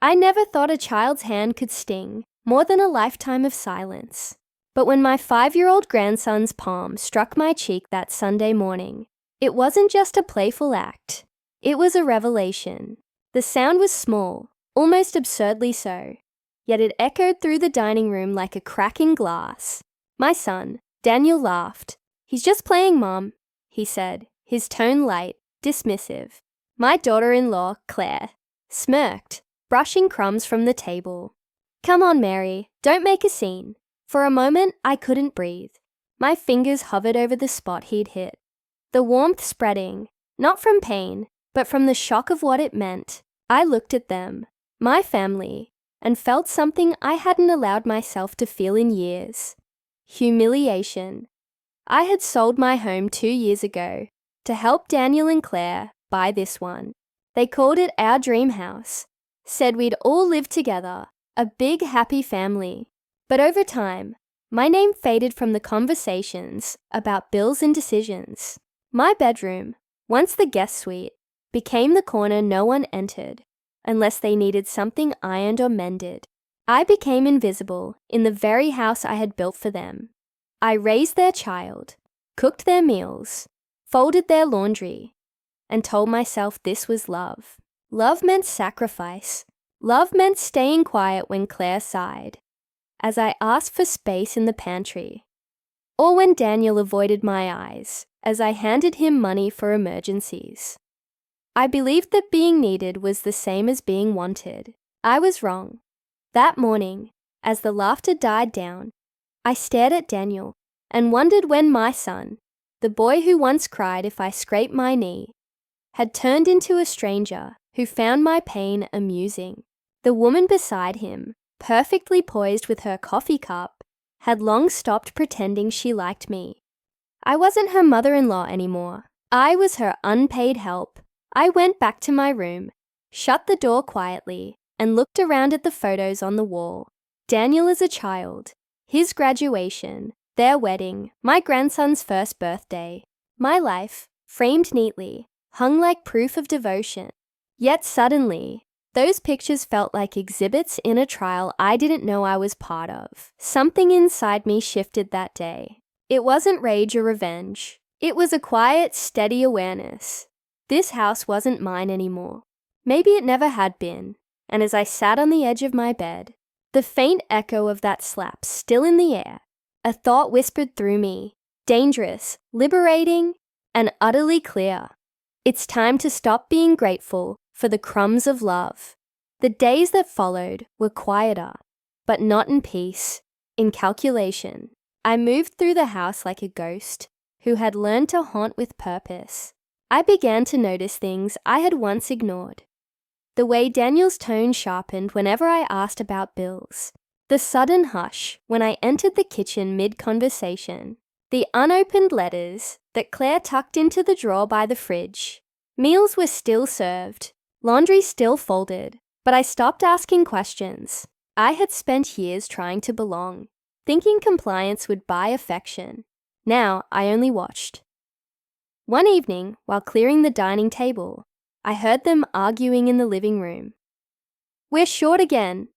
I never thought a child's hand could sting more than a lifetime of silence. But when my 5-year-old grandson's palm struck my cheek that Sunday morning, it wasn't just a playful act. It was a revelation. The sound was small, almost absurdly so, yet it echoed through the dining room like a cracking glass. My son, Daniel, laughed. "He's just playing, Mom," he said, his tone light, dismissive. My daughter-in-law, Claire, smirked, brushing crumbs from the table. "Come on, Mary, don't make a scene." For a moment, I couldn't breathe. My fingers hovered over the spot he'd hit. The warmth spreading, not from pain, but from the shock of what it meant. I looked at them, my family, and felt something I hadn't allowed myself to feel in years. Humiliation. I had sold my home 2 years ago to help Daniel and Claire buy this one. They called it our dream house, said we'd all live together, a big happy family. But over time, my name faded from the conversations about bills and decisions. My bedroom, once the guest suite, became the corner no one entered, unless they needed something ironed or mended. I became invisible in the very house I had built for them. I raised their child, cooked their meals, folded their laundry, and told myself this was love. Love meant sacrifice. Love meant staying quiet when Claire sighed, as I asked for space in the pantry, or when Daniel avoided my eyes as I handed him money for emergencies. I believed that being needed was the same as being wanted. I was wrong. That morning, as the laughter died down, I stared at Daniel and wondered when my son, the boy who once cried if I scraped my knee, had turned into a stranger who found my pain amusing. The woman beside him, perfectly poised with her coffee cup, had long stopped pretending she liked me. I wasn't her mother-in-law anymore. I was her unpaid help. I went back to my room, shut the door quietly, and looked around at the photos on the wall. Daniel as a child, his graduation, their wedding, my grandson's first birthday. My life, framed neatly, hung like proof of devotion. Yet suddenly, those pictures felt like exhibits in a trial I didn't know I was part of. Something inside me shifted that day. It wasn't rage or revenge. It was a quiet, steady awareness. This house wasn't mine anymore. Maybe it never had been. And as I sat on the edge of my bed, the faint echo of that slap still in the air, a thought whispered through me, dangerous, liberating, and utterly clear. It's time to stop being grateful for the crumbs of love. The days that followed were quieter, but not in peace, in calculation. I moved through the house like a ghost who had learned to haunt with purpose. I began to notice things I had once ignored. The way Daniel's tone sharpened whenever I asked about bills. The sudden hush when I entered the kitchen mid-conversation. The unopened letters that Claire tucked into the drawer by the fridge. Meals were still served. Laundry still folded, but I stopped asking questions. I had spent years trying to belong, thinking compliance would buy affection. Now I only watched. One evening, while clearing the dining table, I heard them arguing in the living room. "We're short again,"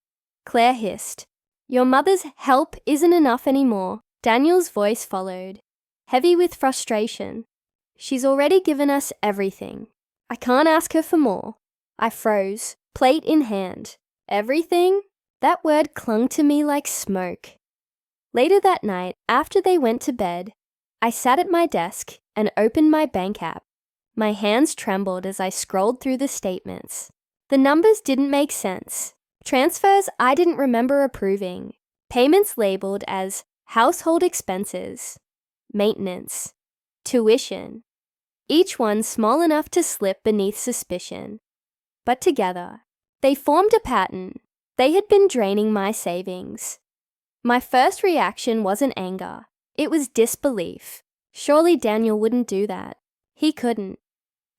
Claire hissed. "Your mother's help isn't enough anymore." Daniel's voice followed, heavy with frustration. "She's already given us everything. I can't ask her for more." I froze, plate in hand. Everything? That word clung to me like smoke. Later that night, after they went to bed, I sat at my desk and opened my bank app. My hands trembled as I scrolled through the statements. The numbers didn't make sense. Transfers I didn't remember approving. Payments labeled as household expenses, maintenance, tuition. Each one small enough to slip beneath suspicion. But together, they formed a pattern. They had been draining my savings. My first reaction wasn't anger. It was disbelief. Surely Daniel wouldn't do that. He couldn't.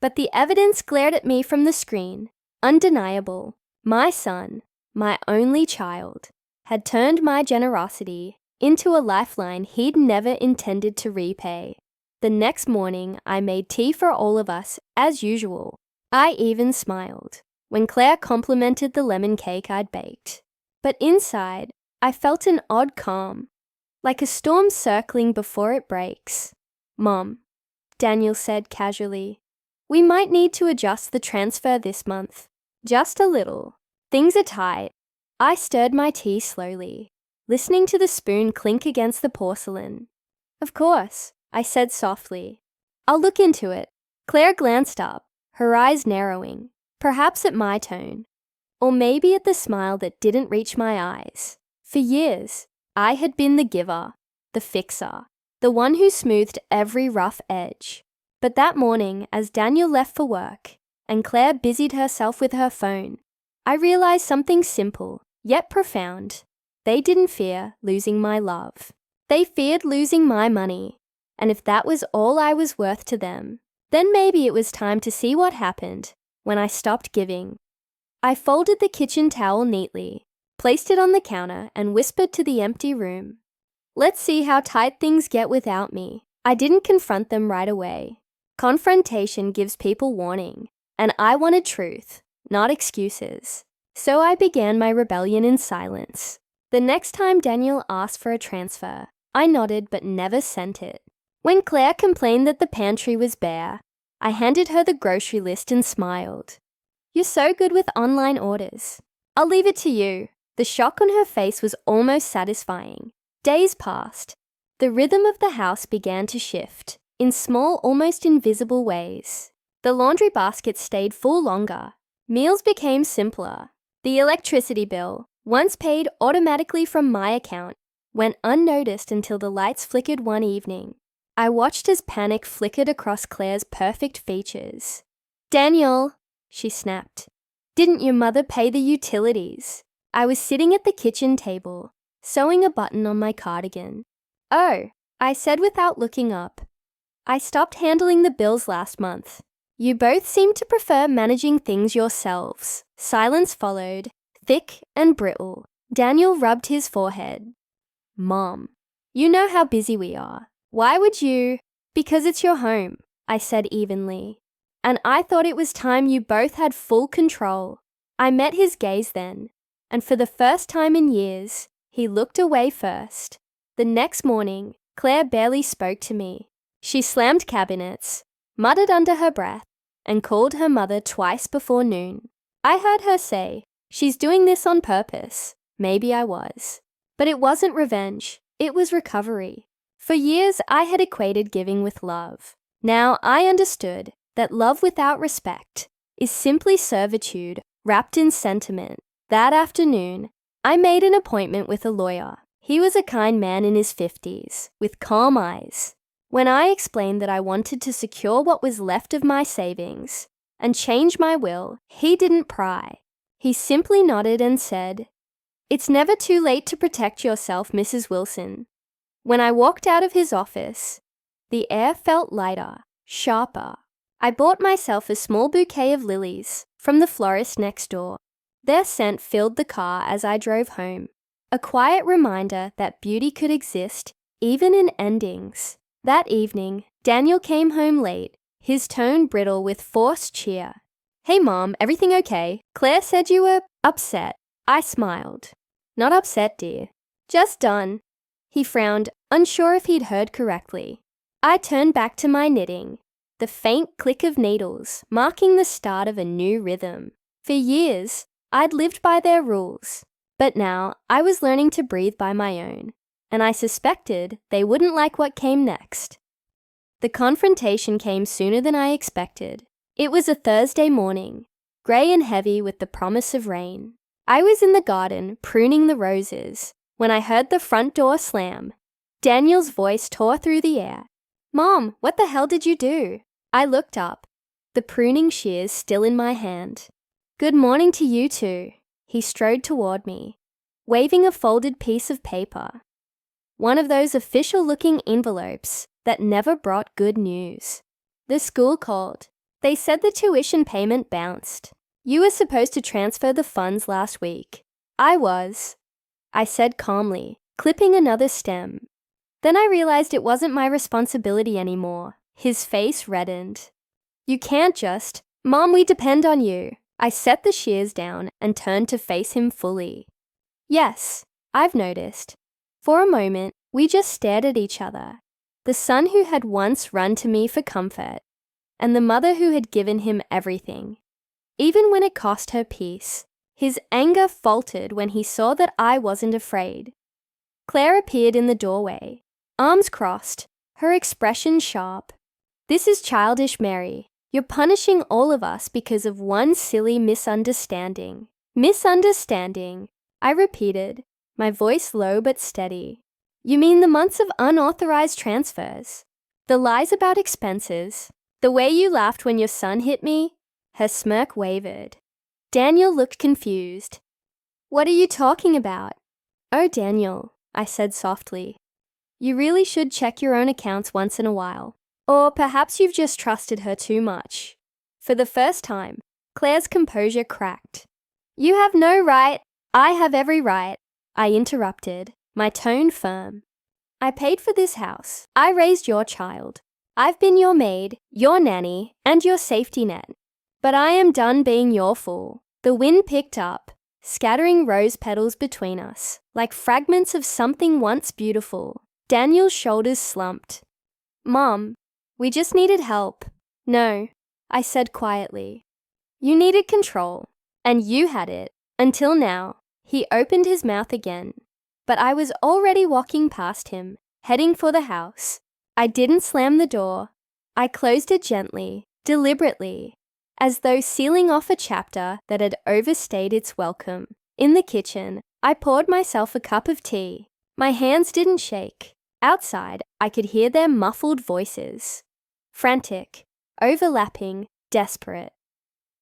But the evidence glared at me from the screen, undeniable. My son, my only child, had turned my generosity into a lifeline he'd never intended to repay. The next morning, I made tea for all of us, as usual. I even smiled. when Claire complimented the lemon cake I'd baked. But inside, I felt an odd calm, like a storm circling before it breaks. "Mom," Daniel said casually, "we might need to adjust the transfer this month. Just a little. Things are tight." I stirred my tea slowly, listening to the spoon clink against the porcelain. "Of course," I said softly. "I'll look into it." Claire glanced up, her eyes narrowing, perhaps at my tone, or maybe at the smile that didn't reach my eyes. For years, I had been the giver, the fixer, the one who smoothed every rough edge. But that morning, as Daniel left for work and Claire busied herself with her phone, I realized something simple, yet profound. They didn't fear losing my love. They feared losing my money. And if that was all I was worth to them, then maybe it was time to see what happened when I stopped giving. I folded the kitchen towel neatly, placed it on the counter, and whispered to the empty room, "Let's see how tight things get without me." I didn't confront them right away. Confrontation gives people warning, and I wanted truth, not excuses. So I began my rebellion in silence. The next time Daniel asked for a transfer, I nodded but never sent it. When Claire complained that the pantry was bare, I handed her the grocery list and smiled. "You're so good with online orders. I'll leave it to you." The shock on her face was almost satisfying. Days passed. The rhythm of the house began to shift, in small, almost invisible ways. The laundry basket stayed full longer. Meals became simpler. The electricity bill, once paid automatically from my account, went unnoticed until the lights flickered one evening. I watched as panic flickered across Claire's perfect features. "Daniel," she snapped, "didn't your mother pay the utilities?" I was sitting at the kitchen table, sewing a button on my cardigan. "Oh," I said without looking up. "I stopped handling the bills last month. You both seem to prefer managing things yourselves." Silence followed, thick and brittle. Daniel rubbed his forehead. "Mom, you know how busy we are. Why would you?" "Because it's your home," I said evenly. "And I thought it was time you both had full control." I met his gaze then, and for the first time in years, he looked away first. The next morning, Claire barely spoke to me. She slammed cabinets, muttered under her breath, and called her mother twice before noon. I heard her say, "She's doing this on purpose." Maybe I was. But it wasn't revenge, it was recovery. For years, I had equated giving with love. Now I understood that love without respect is simply servitude wrapped in sentiment. That afternoon, I made an appointment with a lawyer. He was a kind man in his 50s, with calm eyes. When I explained that I wanted to secure what was left of my savings and change my will, he didn't pry. He simply nodded and said, "It's never too late to protect yourself, Mrs. Wilson." When I walked out of his office, the air felt lighter, sharper. I bought myself a small bouquet of lilies from the florist next door. Their scent filled the car as I drove home, a quiet reminder that beauty could exist even in endings. That evening, Daniel came home late, his tone brittle with forced cheer. "Hey Mom, everything okay? Claire said you were upset." I smiled. "Not upset, dear. Just done." He frowned, unsure if he'd heard correctly. I turned back to my knitting, the faint click of needles marking the start of a new rhythm. For years, I'd lived by their rules, but now I was learning to breathe by my own, and I suspected they wouldn't like what came next. The confrontation came sooner than I expected. It was a Thursday morning, grey and heavy with the promise of rain. I was in the garden pruning the roses when I heard the front door slam. Daniel's voice tore through the air. "Mom, what the hell did you do?" I looked up, the pruning shears still in my hand. "Good morning to you too." He strode toward me, waving a folded piece of paper. One of those official-looking envelopes that never brought good news. The school called. They said the tuition payment bounced. "You were supposed to transfer the funds last week." "I was," I said calmly, clipping another stem. Then I realized it wasn't my responsibility anymore. His face reddened. "You can't just. Mom, we depend on you." I set the shears down and turned to face him fully. Yes, I've noticed. For a moment, we just stared at each other. The son who had once run to me for comfort, and the mother who had given him everything. Even when it cost her peace, his anger faltered when he saw that I wasn't afraid. Claire appeared in the doorway, arms crossed, her expression sharp. This is childish, Mary. You're punishing all of us because of one silly misunderstanding. Misunderstanding, I repeated, my voice low but steady. You mean the months of unauthorized transfers, the lies about expenses, the way you laughed when your son hit me? Her smirk wavered. Daniel looked confused. What are you talking about? Oh, Daniel, I said softly. You really should check your own accounts once in a while. Or perhaps you've just trusted her too much. For the first time, Claire's composure cracked. You have no right. I have every right, I interrupted, my tone firm. I paid for this house. I raised your child. I've been your maid, your nanny, and your safety net. But I am done being your fool. The wind picked up, scattering rose petals between us, like fragments of something once beautiful. Daniel's shoulders slumped. Mom, we just needed help. No, I said quietly. You needed control, and you had it, until now. He opened his mouth again, but I was already walking past him, heading for the house. I didn't slam the door. I closed it gently, deliberately, as though sealing off a chapter that had overstayed its welcome. In the kitchen, I poured myself a cup of tea. My hands didn't shake. Outside, I could hear their muffled voices. Frantic, overlapping, desperate.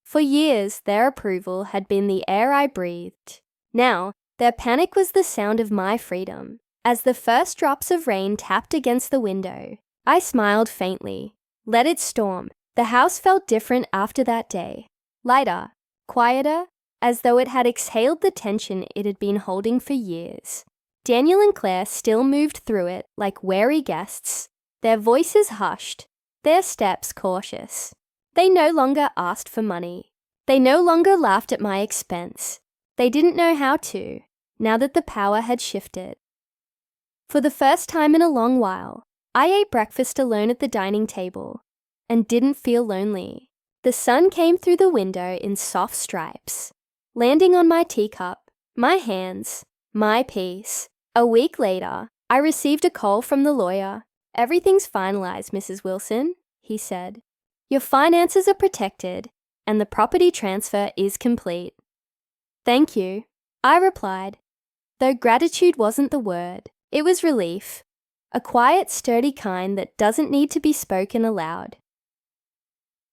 For years, their approval had been the air I breathed. Now, their panic was the sound of my freedom. As the first drops of rain tapped against the window, I smiled faintly. Let it storm. The house felt different after that day. Lighter, quieter, as though it had exhaled the tension it had been holding for years. Daniel and Claire still moved through it like wary guests, their voices hushed, their steps cautious. They no longer asked for money. They no longer laughed at my expense. They didn't know how to, now that the power had shifted. For the first time in a long while, I ate breakfast alone at the dining table and didn't feel lonely. The sun came through the window in soft stripes, landing on my teacup, my hands, my peace. A week later, I received a call from the lawyer. Everything's finalized, Mrs. Wilson, he said. Your finances are protected, and the property transfer is complete. Thank you, I replied, though gratitude wasn't the word. It was relief, a quiet, sturdy kind that doesn't need to be spoken aloud.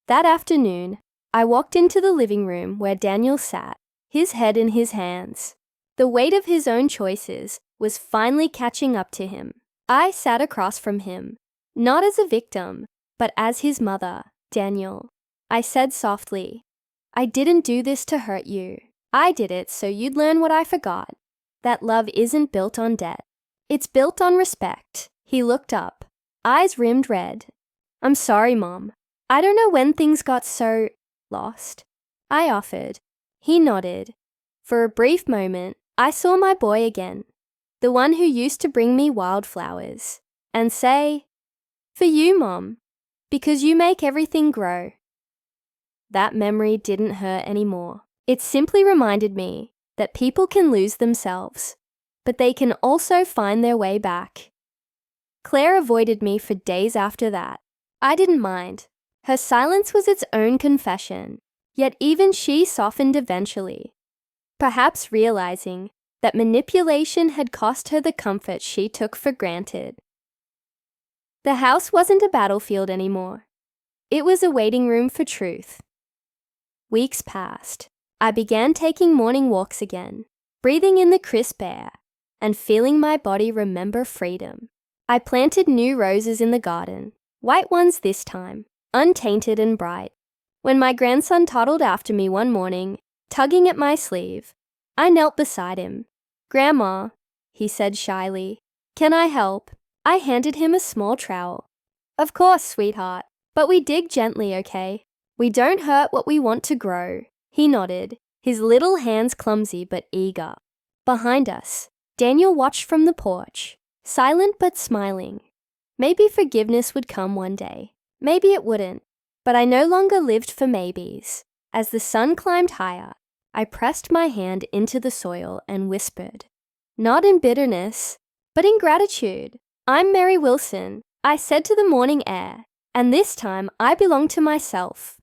That afternoon, I walked into the living room where Daniel sat, his head in his hands. The weight of his own choices was finally catching up to him. I sat across from him, not as a victim, but as his mother, Daniel. I said softly, I didn't do this to hurt you. I did it so you'd learn what I forgot, that love isn't built on debt. It's built on respect. He looked up, eyes rimmed red. I'm sorry, Mom. I don't know when things got so lost. I offered. He nodded. For a brief moment, I saw my boy again, the one who used to bring me wildflowers, and say, For you, Mom, because you make everything grow. That memory didn't hurt anymore. It simply reminded me that people can lose themselves, but they can also find their way back. Claire avoided me for days after that. I didn't mind. Her silence was its own confession, yet even she softened eventually, perhaps realizing that manipulation had cost her the comfort she took for granted. The house wasn't a battlefield anymore. It was a waiting room for truth. Weeks passed. I began taking morning walks again, breathing in the crisp air, and feeling my body remember freedom. I planted new roses in the garden, white ones this time, untainted and bright. When my grandson toddled after me one morning, tugging at my sleeve, I knelt beside him. Grandma, he said shyly, can I help? I handed him a small trowel. Of course, sweetheart, but we dig gently, okay? We don't hurt what we want to grow. He nodded, his little hands clumsy but eager. Behind us, Daniel watched from the porch, silent but smiling. Maybe forgiveness would come one day. Maybe it wouldn't. But I no longer lived for maybes. As the sun climbed higher, I pressed my hand into the soil and whispered, not in bitterness, but in gratitude. I'm Mary Wilson, I said to the morning air, and this time I belong to myself.